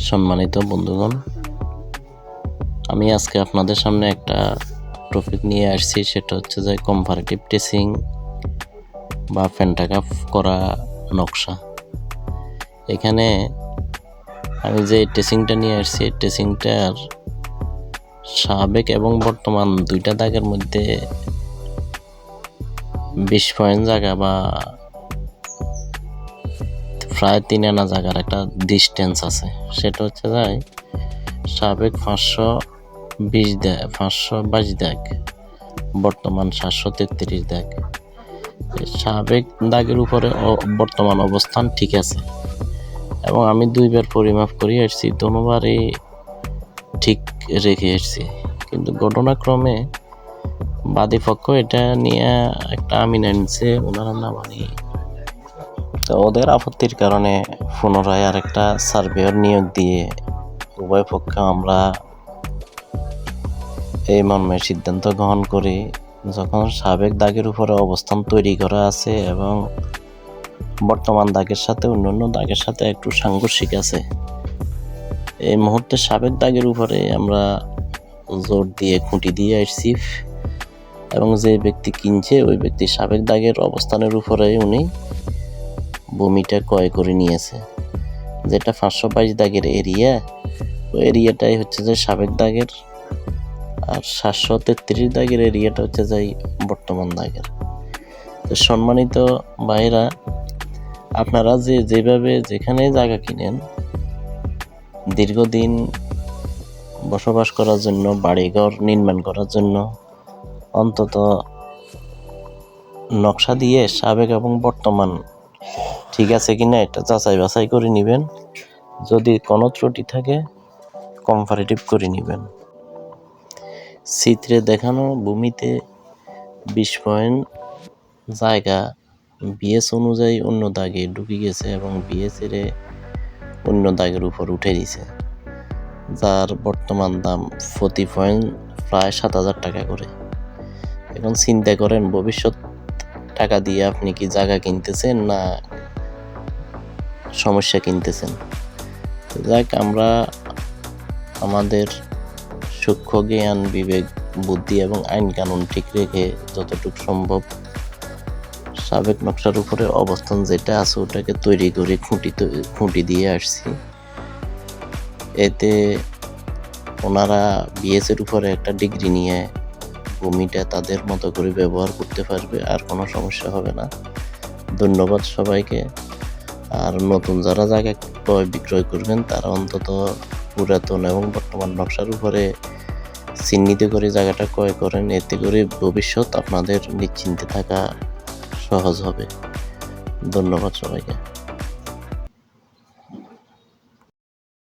সম্মানিত বন্ধুগণ, আমি আজকে আপনাদের সামনে একটা টপিক নিয়ে আসছি। সেটা হচ্ছে যে কম্পারেটিভ ট্রেসিং বা পেন্টাগ্রাফ করা নকশা। এখানে আমি যে ট্রেসিংটা নিয়ে আসছি, ট্রেসিংটার সাবেক এবং বর্তমান দুইটা দাগের মধ্যে 20 পয়েন্ট জায়গা বা প্রায় 3 আনা জায়গার একটা ডিস্টেন্স আছে। সেটা হচ্ছে যে সাবেক 522 দাগ, বর্তমান 733 দাগ। সাবেক দাগের উপরে বর্তমান অবস্থান ঠিক আছে এবং আমি 2বার পরিমাপ করে আসছি, দুবারই ঠিক রেখে এসছি। কিন্তু ঘটনাক্রমে বাদীপক্ষ এটা নিয়ে একটা আমিন আনছে, ওনারা না মানি। তো ওদের আপত্তির কারণে পুনরায় আরেকটা সার্ভেয়র নিয়োগ দিয়ে উভয় পক্ষে আমরা এই মর্মে সিদ্ধান্ত গ্রহণ করি, যখন সাবেক দাগের উপরে অবস্থান তৈরি করা আছে এবং বর্তমান দাগের সাথে অন্যান্য দাগের সাথে একটু সাংঘর্ষিক আছে, এই মুহূর্তে সাবেক দাগের উপরে আমরা জোর দিয়ে খুঁটি দিয়ে আসছি এবং যে ব্যক্তি কিনছে ওই ব্যক্তি সাবেক দাগের অবস্থানের উপরে উনি ভূমিটা ক্রয় করে নিয়েছে। যেটা 522 দাগের এরিয়া, ওই এরিয়াটাই হচ্ছে যে সাবেক দাগের, আর 733 দাগের এরিয়াটা হচ্ছে যে বর্তমান দাগের। তো সম্মানিত ভাইরা, আপনারা যেভাবে যেখানে জায়গা কিনেন, দীর্ঘদিন বসবাস করার জন্য, বাড়িঘর নির্মাণ করার জন্য অন্তত নকশা দিয়ে সাবেক এবং বর্তমান ঠিক আছে কিনা এটা যাচাই বাছাই করে নেবেন। যদি কোনো ত্রুটি থাকে কম্পারেটিভ করে নেবেন। চিত্রে দেখানো ভূমিতে 20 পয়েন্ট জায়গা বিএস অনুযায়ী অন্য দাগে ঢুকে গেছে এবং বিএস এর অন্য দাগের উপর উঠে দিয়েছে, যার বর্তমান দাম প্রতি পয়েন্ট প্রায় 7,000 টাকা করে। এখন চিন্তা করেন, ভবিষ্যৎ টাকা দিয়ে আপনি কি জায়গা কিনতেছেন না সমস্যা কিনতেছেন। যাক, আমরা আমাদের সূক্ষ্ম জ্ঞান, বিবেক, বুদ্ধি এবং আইন কানুন ঠিক রেখে যতটুকু সম্ভব সাবেক নকশার উপরে অবস্থান যেটা আছে ওটাকে তৈরি করে খুঁটি দিয়ে আসছি। এতে ওনারা বিএসের উপরে একটা ডিগ্রি নিয়ে ভূমিটা তাদের মতো করে ব্যবহার করতে পারবে, আর কোনো সমস্যা হবে না। ধন্যবাদ সবাইকে। আর নতুন যারা জায়গা বিক্রয় করবেন তারা অন্তত পুরাতন এবং বর্তমান নকশার উপরে চিহ্নিত করে জায়গাটা ক্রয় করেন, এতে করে ভবিষ্যৎ আপনাদের নিশ্চিন্তে থাকা সহজ হবে। ধন্যবাদ সবাইকে।